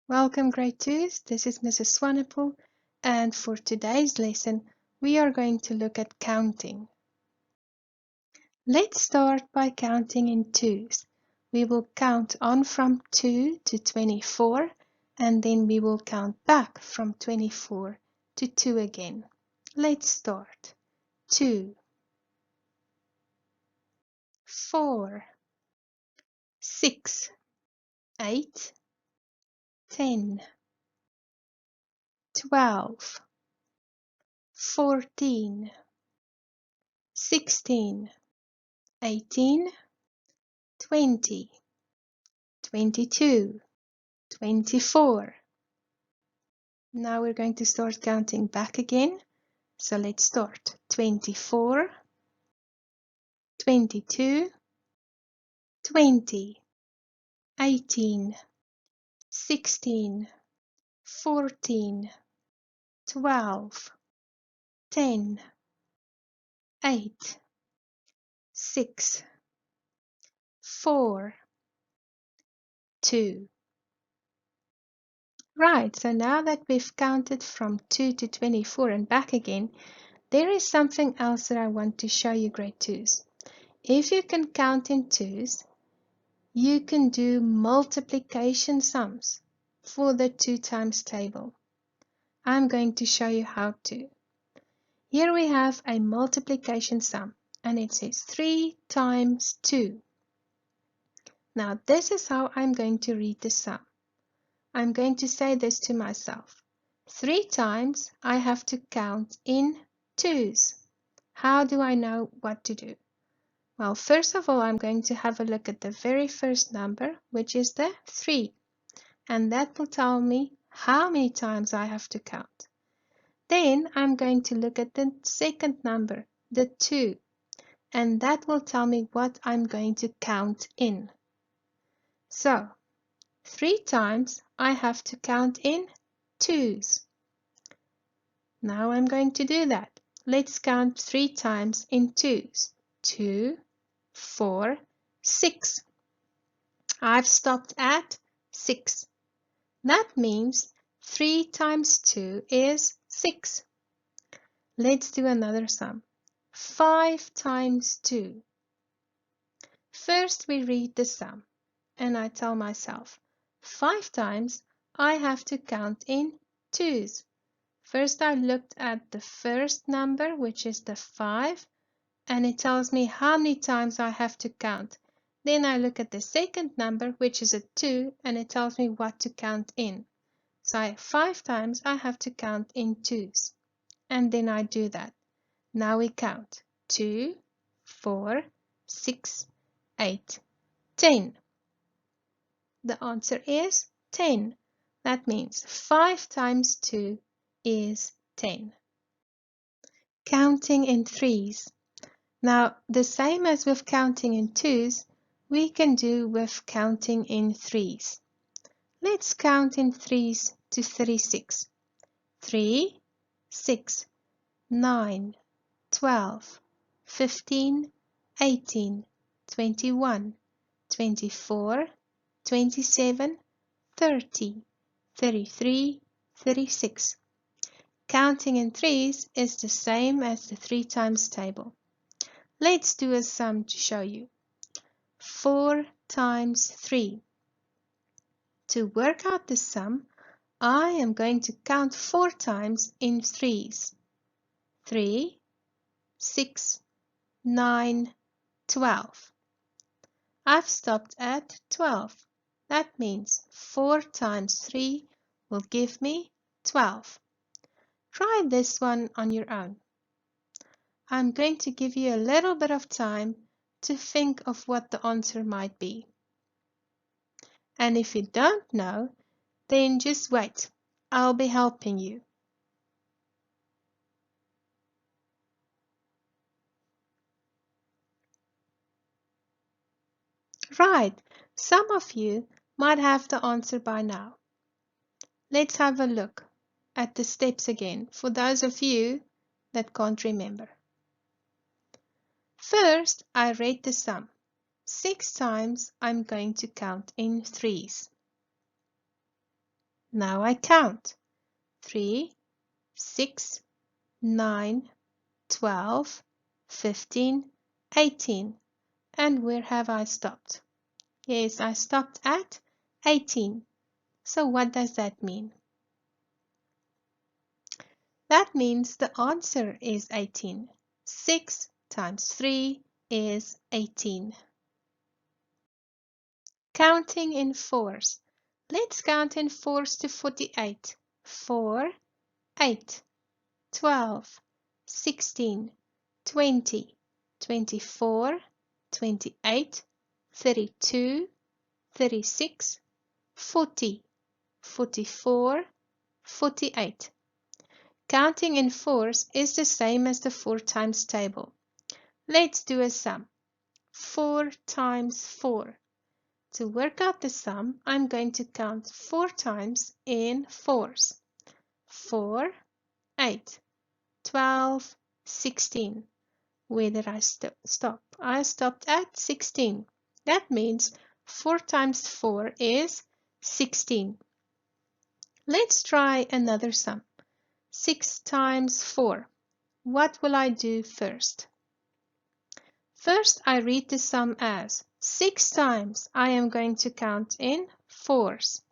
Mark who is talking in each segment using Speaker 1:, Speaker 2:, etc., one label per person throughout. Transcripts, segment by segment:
Speaker 1: Welcome grade 2s, this is Mrs. Swanepoel, and for today's lesson we are going to look at counting. Let's start by counting in twos. We will count on from 2 to 24 and then we will count back from 24 to 2 again. Let's start. 2, 4, 6, 8, 10, 12, 14, 16, 18, 20, 22, 24. Now we're going to start counting back again. So let's start. 24, 22, 20, 18, 16, 14, 12, 10, 8, 6, 4, 2. Right, so now that we've counted from 2 to 24 and back again, there is something else that I want to show you grade 2s. If you can count in twos, you can do multiplication sums for the 2 times table. I'm going to show you how to. Here we have a multiplication sum and it says 3 times 2. Now this is how I'm going to read the sum. I'm going to say this to myself. 3 times I have to count in twos. How do I know what to do? Well, first of all, I'm going to have a look at the very first number, which is the 3. And that will tell me how many times I have to count. Then I'm going to look at the second number, the 2. And that will tell me what I'm going to count in. So, 3 times I have to count in twos. Now I'm going to do that. Let's count 3 times in twos. 2, 4, 6. I've stopped at 6. That means 3 times 2 is 6. Let's do another sum. 5 times 2. First we read the sum and I tell myself 5 times I have to count in twos. First I looked at the first number, which is the 5, and it tells me how many times I have to count. Then I look at the second number, which is a 2, and it tells me what to count in. So 5 times I have to count in twos. And then I do that. Now we count 2, 4, 6, 8, 10. The answer is 10. That means 5 times 2 is 10. Counting in threes. Now, the same as with counting in twos, we can do with counting in threes. Let's count in threes to 36. 3, 6, 9, 12, 15, 18, 21, 24, 27, 30, 33, 36. Counting in threes is the same as the 3 times table. Let's do a sum to show you. 4 times 3. To work out the sum, I am going to count 4 times in threes. 3, 6, 9, 12. I've stopped at 12. That means 4 times 3 will give me 12. Try this one on your own. I'm going to give you a little bit of time to think of what the answer might be. And if you don't know, then just wait. I'll be helping you. Right, some of you might have the answer by now. Let's have a look at the steps again for those of you that can't remember. First, I read the sum. 6 times I'm going to count in threes. Now I count. 3, 6, 9, 12, 15, 18. And where have I stopped? Yes, I stopped at 18. So what does that mean? That means the answer is 18. 6 times 3 is 18. Counting in fours. Let's count in fours to 48. 4, 8, 12, 16, 20, 24, 28, 32, 36, 40, 44, 48. Counting in fours is the same as the 4 times table. Let's do a sum. 4 times 4. To work out the sum, I'm going to count 4 times in fours. 4, 8, 12, 16. Where did I stop? I stopped at 16. That means 4 times 4 is 16. Let's try another sum. 6 times 4. What will I do first? First, I read the sum as 6 times. I am going to count in fours.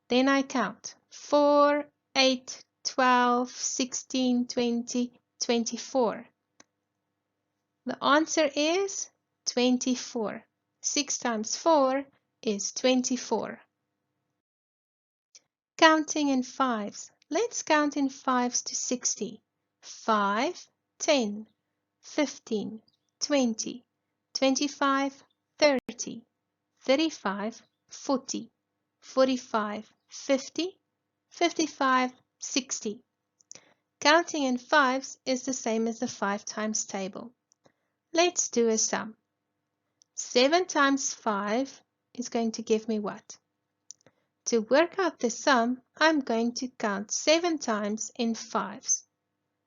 Speaker 1: Then I count 4, 8, 12, 16, 20, 24. The answer is 24. 6 times 4 is 24. Counting in fives. Let's count in fives to 60. 5, 10, 15, 20, 25, 30, 35, 40, 45, 50, 55, 60. Counting in fives is the same as the 5 times table. Let's do a sum. 7 times 5 is going to give me what? To work out the sum, I'm going to count 7 times in fives.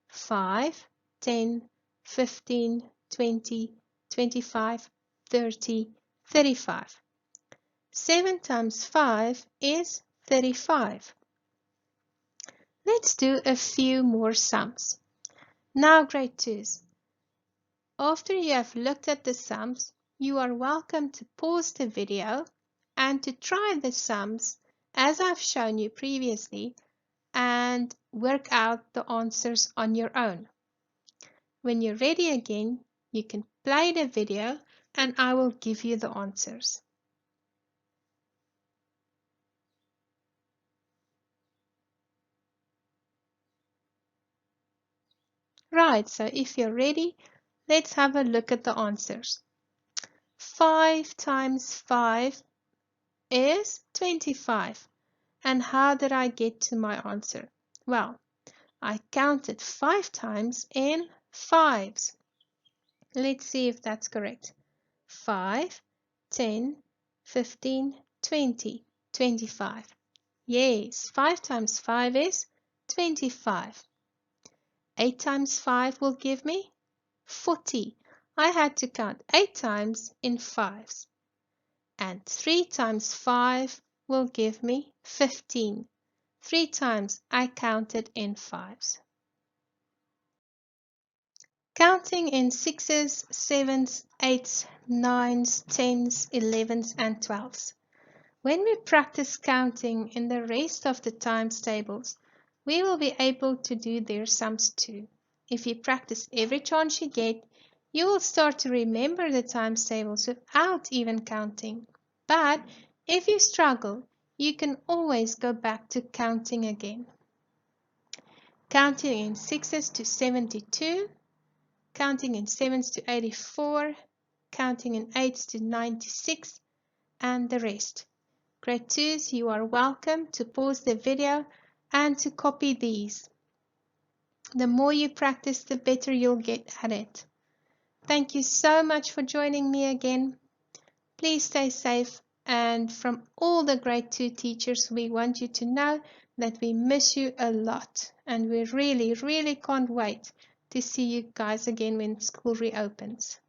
Speaker 1: 5, 10, 15, 20, 25, 30, 35. 7 times 5 is 35. Let's do a few more sums. Now, grade 2s, after you have looked at the sums, you are welcome to pause the video and to try the sums as I've shown you previously and work out the answers on your own. When you're ready again, you can play the video and I will give you the answers. Right, so if you're ready, let's have a look at the answers. 5 times 5 is 25. And how did I get to my answer? Well, I counted 5 times in fives. Let's see if that's correct. 5, 10, 15, 20, 25. Yes, 5 times 5 is 25. 8 times 5 will give me 40. I had to count 8 times in fives. And 3 times 5 will give me 15. 3 times I counted in fives. Counting in sixes, sevens, eights, nines, tens, 11s, and 12s. When we practice counting in the rest of the times tables, we will be able to do their sums too. If you practice every chance you get, you will start to remember the times tables without even counting. But if you struggle, you can always go back to counting again. Counting in sixes to 72, counting in sevens to 84, counting in eights to 96, and the rest. Grade 2s, you are welcome to pause the video and to copy these. The more you practice, the better you'll get at it. Thank you so much for joining me again. Please stay safe, and from all the grade 2 teachers, we want you to know that we miss you a lot, and we really can't wait to see you guys again when school reopens.